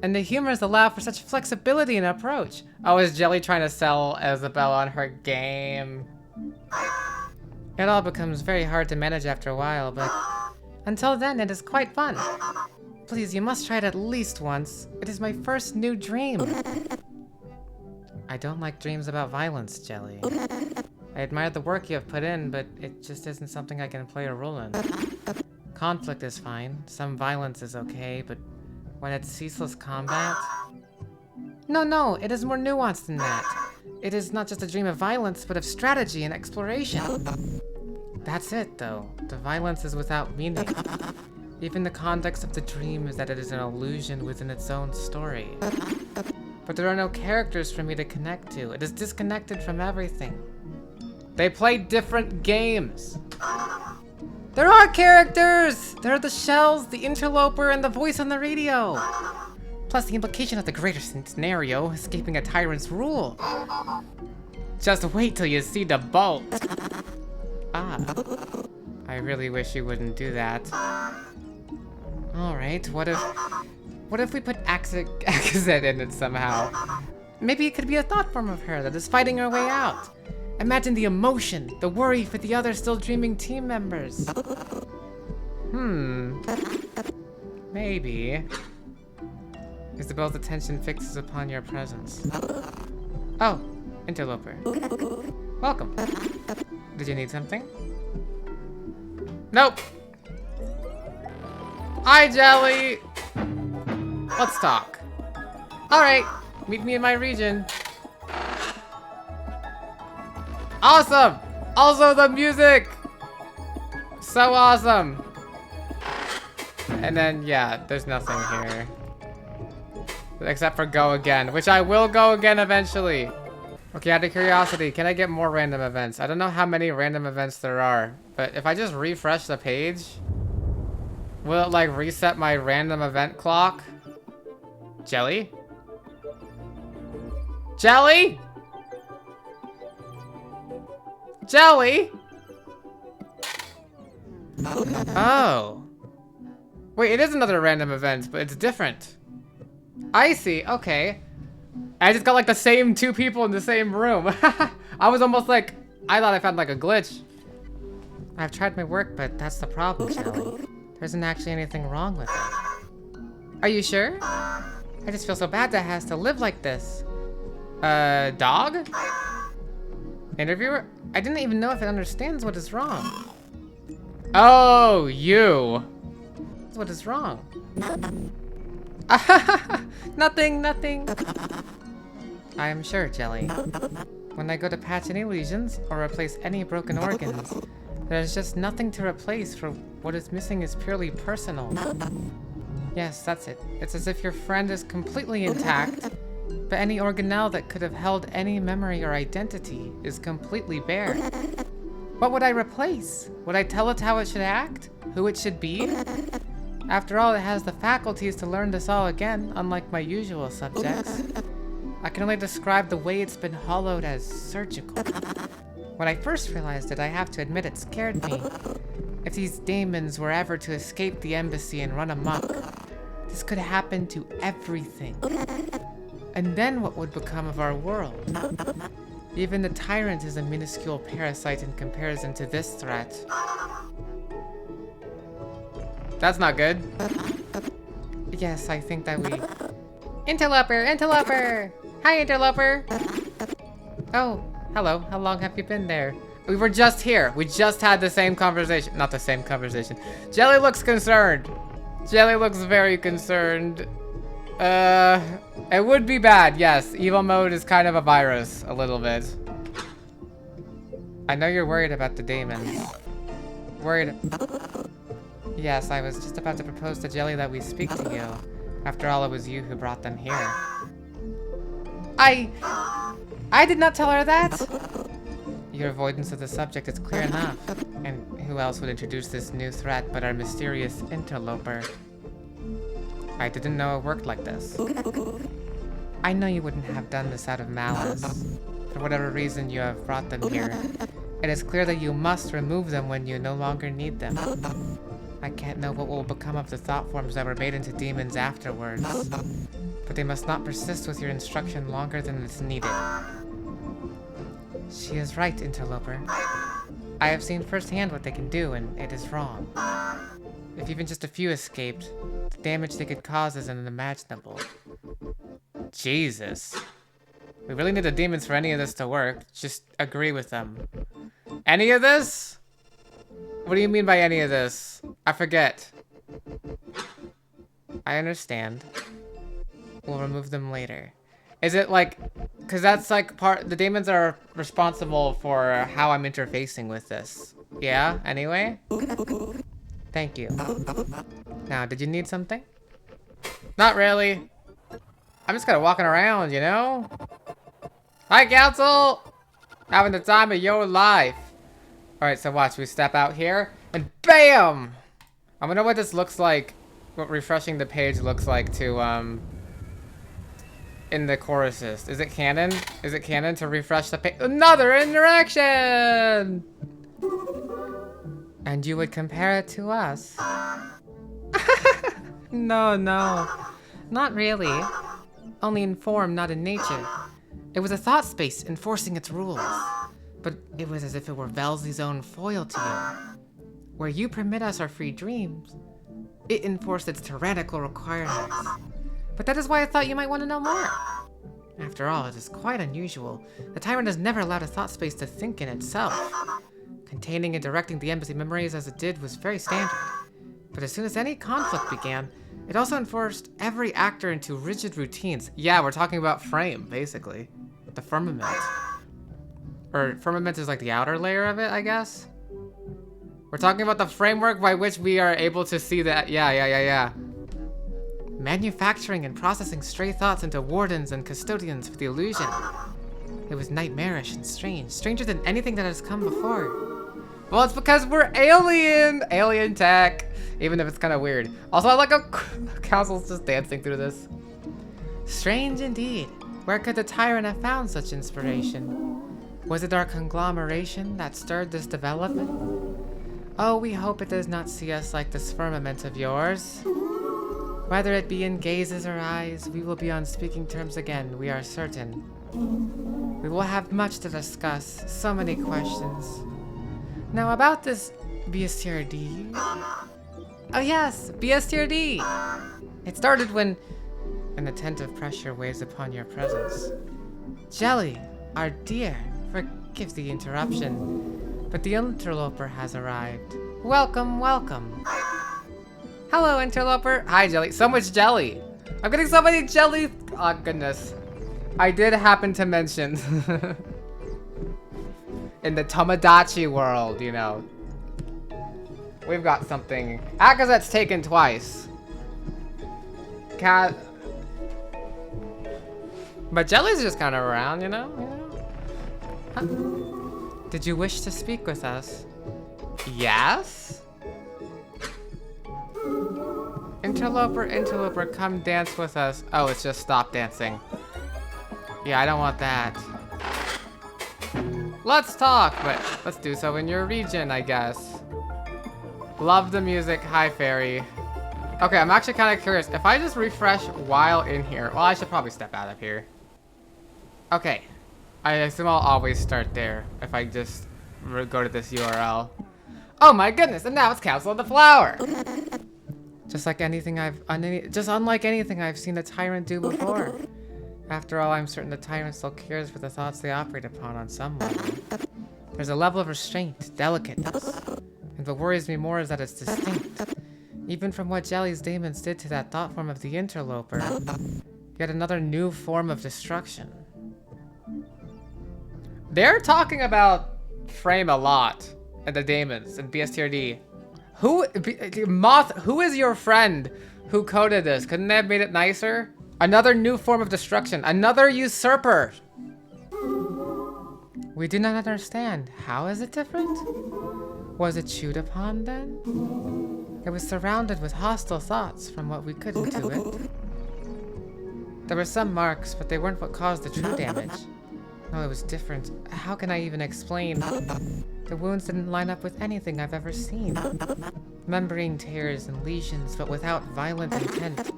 And the humors allow for such flexibility in approach. Oh, is Jelly trying to sell Isabelle on her game? It all becomes very hard to manage after a while, but until then, it is quite fun. Please, you must try it at least once. It is my first new dream. I don't like dreams about violence, Jelly. I admire the work you have put in, but it just isn't something I can play a role in. Conflict is fine. Some violence is okay, but when it's ceaseless combat... No, it is more nuanced than that. It is not just a dream of violence, but of strategy and exploration. That's it, though. The violence is without meaning. Even the context of the dream is that it is an illusion within its own story. But there are no characters for me to connect to. It is disconnected from everything. They play different games. There are characters! There are the shells, the interloper, and the voice on the radio. Plus the implication of the greater scenario, escaping a tyrant's rule. Just wait till you see the bolt. I really wish you wouldn't do that. Alright, what if we put Akazet in it somehow? Maybe it could be a thought form of her that is fighting her way out. Imagine the emotion, the worry for the other still dreaming team members. Maybe. Isabelle's attention fixes upon your presence. Oh, interloper. Welcome. Did you need something? Nope. Hi, Jelly! Let's talk. Alright, meet me in my region. Awesome! Also the music! So awesome! And then, yeah, there's nothing here. Except for go again, which I will go again eventually. Okay, out of curiosity, can I get more random events? I don't know how many random events there are, but if I just refresh the page, will it like reset my random event clock? Jelly? Jelly? Jelly? Oh. Wait, it is another random event, but it's different. I see, okay. I just got like the same two people in the same room. I was almost like, I thought I found like a glitch. I've tried my work, but that's the problem, Jelly. There isn't actually anything wrong with it. Are you sure? I just feel so bad that it has to live like this. Dog? Interviewer? I didn't even know if it understands what is wrong. Oh, you. What is wrong? Nothing. I am sure, Jelly. When I go to patch any lesions or replace any broken organs, there's just nothing to replace, for what is missing is purely personal. Yes, that's it. It's as if your friend is completely intact, but any organelle that could have held any memory or identity is completely bare. What would I replace? Would I tell it how it should act? Who it should be? After all, it has the faculties to learn this all again, unlike my usual subjects. I can only describe the way it's been hollowed as surgical. When I first realized it, I have to admit it scared me. If these demons were ever to escape the embassy and run amok, this could happen to everything. And then what would become of our world? Even the tyrant is a minuscule parasite in comparison to this threat. That's not good. Yes, I think that we... Interloper! Interloper! Hi, Interloper! Oh, hello. How long have you been there? We were just here. We just had the same conversation. Not the same conversation. Jelly looks concerned. Jelly looks very concerned. It would be bad, yes. Evil mode is kind of a virus, a little bit. I know you're worried about the demons. Worried... Yes, I was just about to propose to Jelly that we speak to you. After all, it was you who brought them here. I did not tell her that! Your avoidance of the subject is clear enough. And who else would introduce this new threat but our mysterious interloper? I didn't know it worked like this. I know you wouldn't have done this out of malice. For whatever reason you have brought them here, it is clear that you must remove them when you no longer need them. I can't know what will become of the thought forms that were made into demons afterwards, but they must not persist with your instruction longer than is needed. She is right, Interloper. I have seen firsthand what they can do, and it is wrong. If even just a few escaped, the damage they could cause is unimaginable. Jesus. We really need the demons for any of this to work. Just agree with them. Any of this? What do you mean by any of this? I forget. I understand. We'll remove them later. Is it like... Because that's like the demons are responsible for how I'm interfacing with this. Yeah, anyway? Thank you. Now, did you need something? Not really. I'm just kind of walking around, you know? Hi, Council! Having the time of your life. Alright, so watch. We step out here, and BAM! I wonder what this looks like, what refreshing the page looks like to, in the Corru assist. Is it canon? Is it canon to refresh the page? Another interaction! And you would compare it to us? No, not really. Only in form, not in nature. It was a thought space enforcing its rules. But it was as if it were Velsley's own foil to you. Where you permit us our free dreams, it enforced its tyrannical requirements. But that is why I thought you might want to know more. After all, it is quite unusual. The tyrant has never allowed a thought space to think in itself. Containing and directing the embassy memories as it did was very standard. But as soon as any conflict began, it also enforced every actor into rigid routines. Yeah, we're talking about frame, basically. The firmament. Or firmament is like the outer layer of it, I guess? We're talking about the framework by which we are able to see that. Yeah. Manufacturing and processing stray thoughts into wardens and custodians for the illusion. It was nightmarish and strange. Stranger than anything that has come before. Well, it's because we're alien tech. Even if it's kind of weird. Also, I like how Council's just dancing through this. Strange indeed. Where could the tyrant have found such inspiration? Was it our conglomeration that stirred this development? Oh, we hope it does not see us like this firmament of yours. Whether it be in gazes or eyes, we will be on speaking terms again, we are certain. We will have much to discuss, so many questions. Now about this BSTRD. Oh yes, BSTRD! It started when an attentive pressure weighs upon your presence. Jelly, our dear, forgive the interruption, but the interloper has arrived. Welcome. Hello, interloper. Hi, Jelly. So much jelly. I'm getting so many jelly. Oh, goodness. I did happen to mention in the Tomodachi world, you know, we've got something. Akazet's taken twice. cat. But Jelly's just kind of around, you know? Huh? Did you wish to speak with us? Yes? Interloper, interloper, come dance with us. Oh, it's just stop dancing. Yeah, I don't want that. Let's talk, but let's do so in your region, I guess. Love the music. Hi, fairy. Okay, I'm actually kind of curious. If I just refresh while in here, well, I should probably step out of here. Okay. I assume I'll always start there if I just go to this URL. Oh my goodness, and now it's Council of the Flower. Just like anything unlike anything I've seen the tyrant do before. After all, I'm certain the tyrant still cares for the thoughts they operate upon on some level. There's a level of restraint, delicateness. And what worries me more is that it's distinct. Even from what Jelly's daemons did to that thought form of the interloper. Yet another new form of destruction. They're talking about Frame a lot. And the daemons and BSTRD. Moth, who is your friend who coded this? Couldn't they have made it nicer? Another new form of destruction. Another usurper. We do not understand. How is it different? Was it chewed upon then? It was surrounded with hostile thoughts from what we could intuit. There were some marks, but they weren't what caused the true damage. No, it was different. How can I even explain? The wounds didn't line up with anything I've ever seen. Membrane tears and lesions, but without violent intent.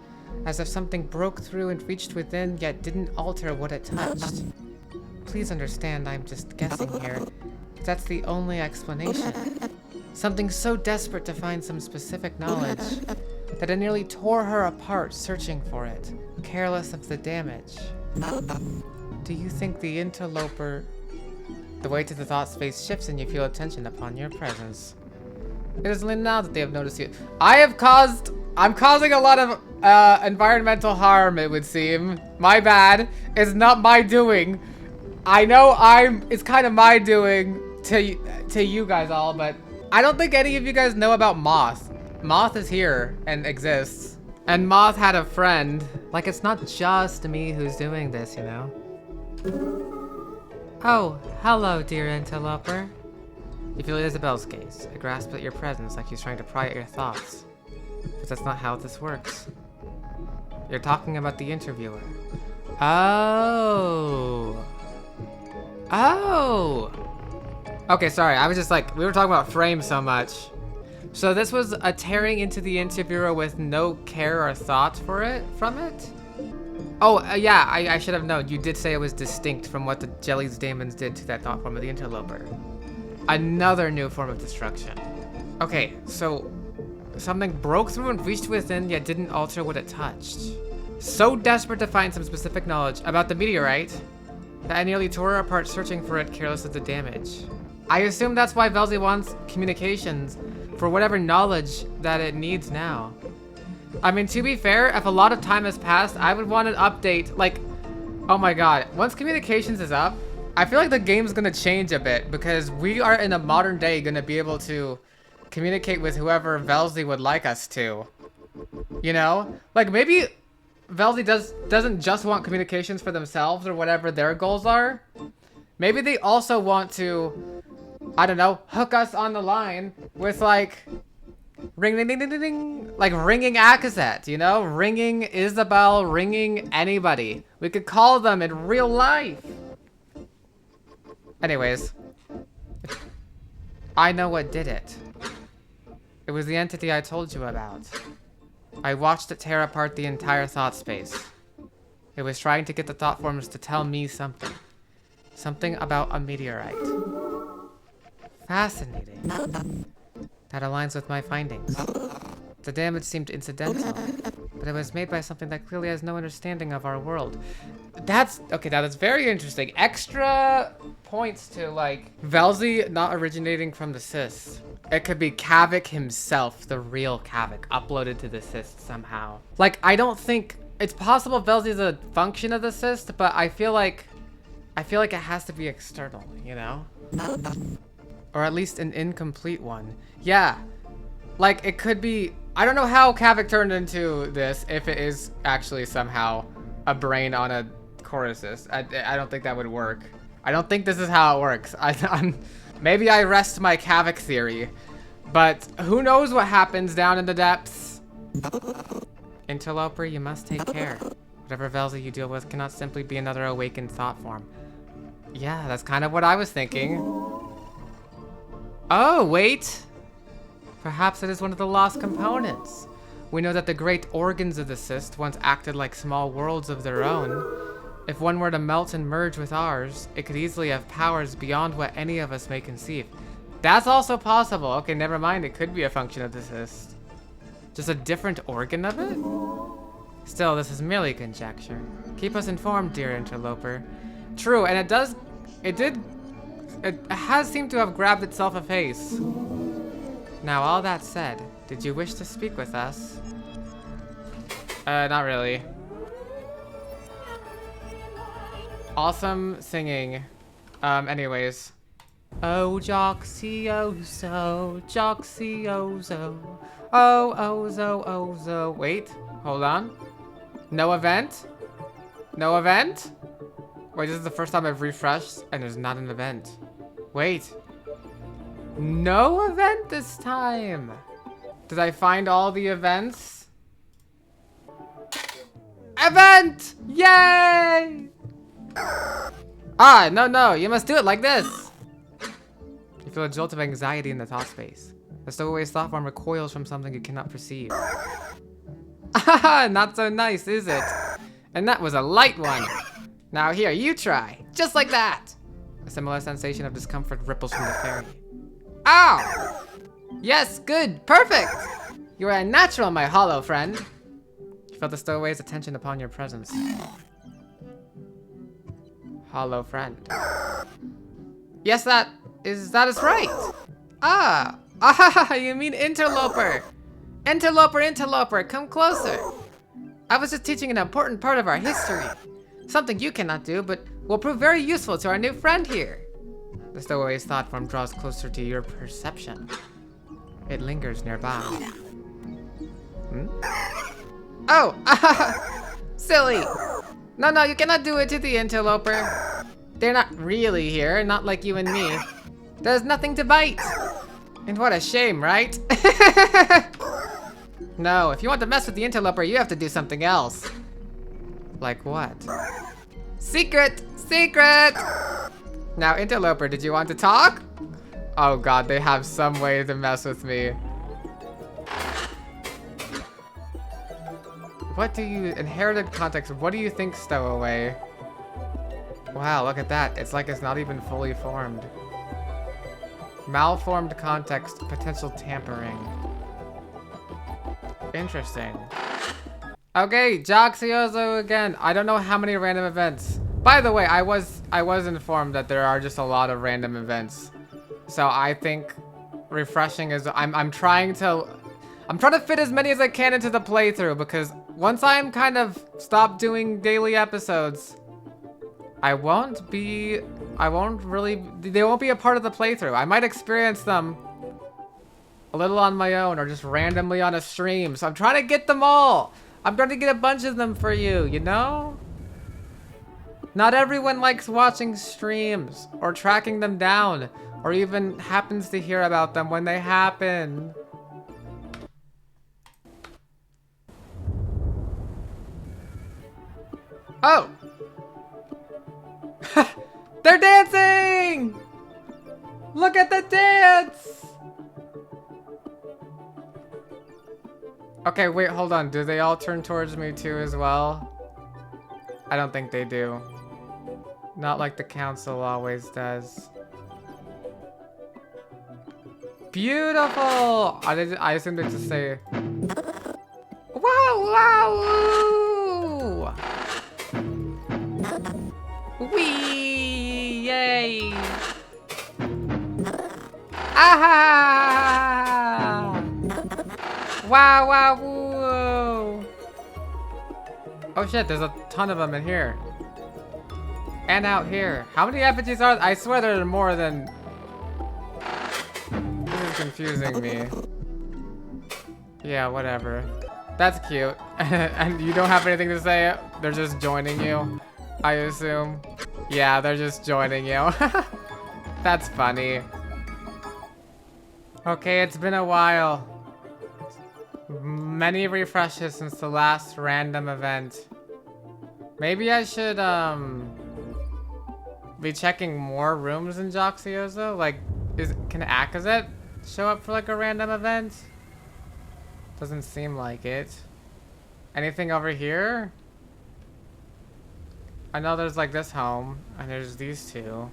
As if something broke through and reached within, yet didn't alter what it touched. Please understand, I'm just guessing here. That's the only explanation. Something so desperate to find some specific knowledge that it nearly tore her apart searching for it, careless of the damage. Do you think the interloper... The weight of the thought space shifts and you feel a tension upon your presence. It is only now that they have noticed you. I'm causing a lot of environmental harm, it would seem. My bad. It's not my doing. I know it's kind of my doing to you guys all, but I don't think any of you guys know about Moth. Moth is here and exists. And Moth had a friend. Like, it's not just me who's doing this, you know? Oh, hello, dear interloper. You feel Isabel's gaze. I grasp at your presence like she's trying to pry at your thoughts. But that's not how this works. You're talking about the interviewer. Oh. Oh. Okay, sorry. I was just like, we were talking about Frame so much. So this was a tearing into the interviewer with no care or thought from it? Oh, yeah, I should have known. You did say it was distinct from what the Jelly's daemons did to that thought form of the interloper. Another new form of destruction. Okay, so something broke through and reached within, yet didn't alter what it touched. So desperate to find some specific knowledge about the meteorite that I nearly tore her apart searching for it, careless of the damage. I assume that's why Velzy wants communications for whatever knowledge that it needs now. I mean, to be fair, if a lot of time has passed, I would want an update, like, oh my god, once communications is up, I feel like the game's gonna change a bit, because we are in a modern day gonna be able to communicate with whoever Velzy would like us to. You know? Like, maybe Velzy doesn't just want communications for themselves or whatever their goals are. Maybe they also want to, I don't know, hook us on the line with, like, ring ding ding ding ding ding, like ringing Akazet, you know? Ringing Isabel, ringing anybody. We could call them in real life. Anyways, I know what did it. It was the entity I told you about. I watched it tear apart the entire thought space. It was trying to get the thought forms to tell me something. Something about a meteorite. Fascinating. That aligns with my findings. The damage seemed incidental, but it was made by something that clearly has no understanding of our world. Okay, now that's very interesting. Extra points to, like, Velzy not originating from the cyst. It could be Kavik himself, the real Kavik, uploaded to the cyst somehow. Like, I don't think it's possible Velzy is a function of the cyst, but I feel like it has to be external, you know? Or at least an incomplete one. Yeah, like, it could be I don't know how Kavik turned into this, if it is actually somehow a brain on a Coruscant. I don't think that would work. I don't think this is how it works. Maybe I rest my Kavik theory, but who knows what happens down in the depths. Interloper, you must take care. Whatever Velza you deal with cannot simply be another awakened thought form. Yeah, that's kind of what I was thinking. Oh, wait. Perhaps it is one of the lost components. We know that the great organs of the cyst once acted like small worlds of their own. If one were to melt and merge with ours, it could easily have powers beyond what any of us may conceive. That's also possible. Okay, never mind. It could be a function of the cyst. Just a different organ of it? Still, this is merely conjecture. Keep us informed, dear interloper. True, and it has seemed to have grabbed itself a face. Now, all that said, did you wish to speak with us? Not really. Awesome singing. Anyways. Oh, Joxiozo, Joxiozo. Oh, Ozo, Ozo. Wait, hold on. No event? No event? Wait, this is the first time I've refreshed and there's not an event. Wait. No event this time. Did I find all the events? Event! Yay! Ah, no, you must do it like this. You feel a jolt of anxiety in the thought space. The stowaway's thought form recoils from something you cannot perceive. Ah, not so nice, is it? And that was a light one. Now here, you try. Just like that. A similar sensation of discomfort ripples from the fairy. Ow! Yes, good, perfect! You are a natural, my hollow friend. You felt the stowaway's attention upon your presence. Hollow friend. Yes, that is right. Ah, you mean interloper. Interloper, come closer. I was just teaching an important part of our history. Something you cannot do, but will prove very useful to our new friend here. The stowaway's thought form draws closer to your perception. It lingers nearby. Hmm? Oh, silly. No, you cannot do it to the interloper. They're not really here, not like you and me. There's nothing to bite. And what a shame, right? No, if you want to mess with the interloper, you have to do something else. Like what? Secret! Now, interloper, did you want to talk? Oh god, they have some way to mess with me. What do you, inherited context, what do you think, stowaway? Wow, look at that. It's like it's not even fully formed. Malformed context, potential tampering. Interesting. Okay, Joxiozo again. I don't know how many random events. By the way, I was informed that there are just a lot of random events. So I think refreshing is, I'm trying to fit as many as I can into the playthrough, because once I'm kind of stop doing daily episodes, they won't be a part of the playthrough. I might experience them a little on my own or just randomly on a stream. So I'm trying to get them all. I'm trying to get a bunch of them for you, you know? Not everyone likes watching streams or tracking them down or even happens to hear about them when they happen. Oh! They're dancing! Look at the dance! Okay, wait, hold on. Do they all turn towards me too as well? I don't think they do. Not like the council always does. Beautiful! I assume they just say... Wow! Wee! Yay! Ah! Wow! Whoa! Oh shit! There's a ton of them in here, and out here. How many effigies are? I swear there are more than. This is confusing me. Yeah, whatever. That's cute. And you don't have anything to say? They're just joining you, I assume. Yeah, they're just joining you. That's funny. Okay, it's been a while. Many refreshes since the last random event. Maybe I should, be checking more rooms in Joxiozo? Like, can Akazet show up for like a random event? Doesn't seem like it. Anything over here? I know there's like this home, and there's these two.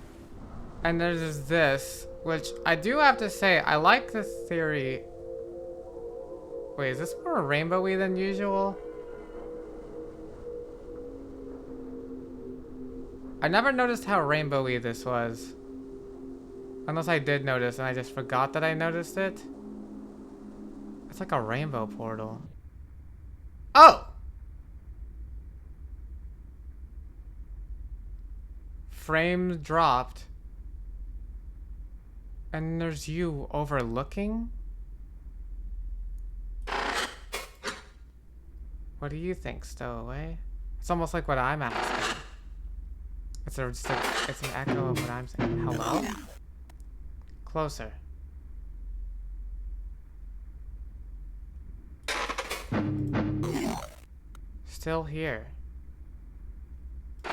And there's this, which I do have to say, I like this theory. Wait, is this more rainbowy than usual? I never noticed how rainbowy this was. Unless I did notice and I just forgot that I noticed it. It's like a rainbow portal. Oh! Frames dropped. And there's you overlooking? What do you think, Stowaway? It's almost like what I'm asking. It's an echo of what I'm saying. Hello? Closer. Still here.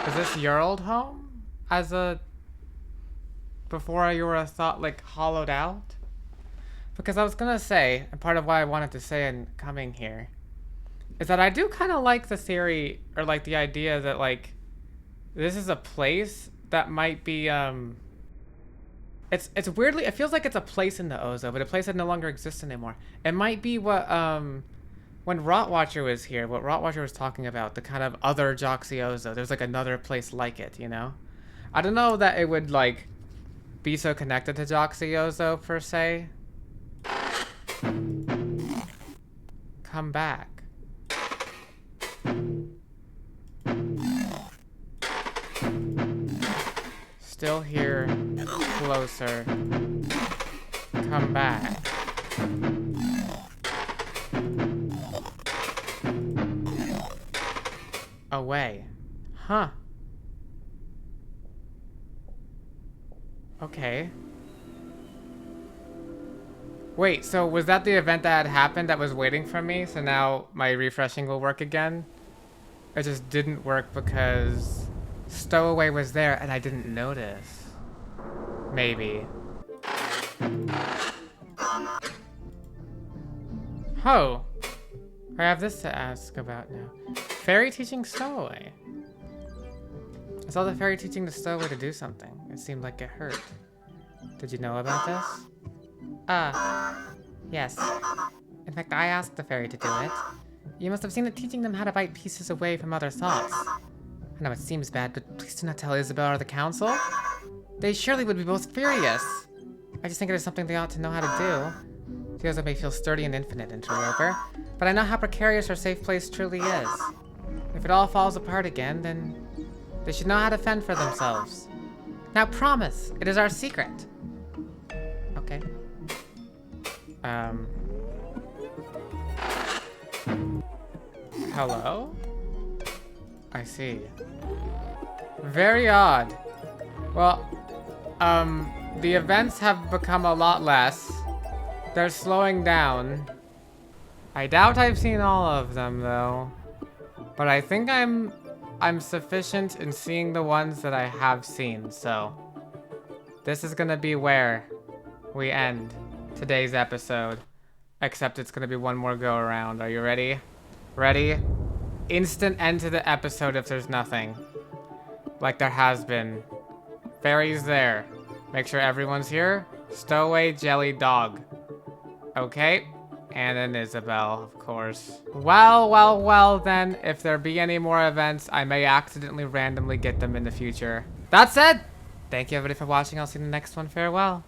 Is this your old home? Before you were thought like hollowed out? Because I was gonna say, and part of why I wanted to say in coming here, is that I do kind of like the theory, or like the idea that like, this is a place that might be, it's weirdly, it feels like it's a place in the Ozo, but a place that no longer exists anymore. It might be what, when Rotwatcher was here, what Rotwatcher was talking about, the kind of other Joxiozo, there's like another place like it, you know? I don't know that it would like, be so connected to Joxiozo per se. Come back. Still here, closer. Come back. Away. Huh. Okay. Wait, so was that the event that had happened that was waiting for me? So now my refreshing will work again? It just didn't work because Stowaway was there and I didn't notice. Maybe. Oh. I have this to ask about now. Fairy teaching Stowaway. I saw the fairy teaching the Stowaway to do something. It seemed like it hurt. Did you know about this? Yes. In fact, I asked the fairy to do it. You must have seen it teaching them how to bite pieces away from other thoughts. I know it seems bad, but please do not tell Isabel or the council. They surely would be both furious. I just think it is something they ought to know how to do. The Ozo may feel sturdy and infinite, interloper, but I know how precarious our safe place truly is. If it all falls apart again, then they should know how to fend for themselves. Now promise, it is our secret. Okay. Hello? I see. Very odd. Well, the events have become a lot less. They're slowing down. I doubt I've seen all of them though. But I think I'm sufficient in seeing the ones that I have seen, so this is gonna be where we end today's episode. Except it's gonna be one more go around. Are you ready? Ready? Instant end to the episode if there's nothing. Like there has been. Fairy's there. Make sure everyone's here. Stowaway, Jelly, Dog. Okay. And then Isabel, of course. Well then, if there be any more events, I may accidentally randomly get them in the future. That said, thank you everybody for watching. I'll see you in the next one. Farewell.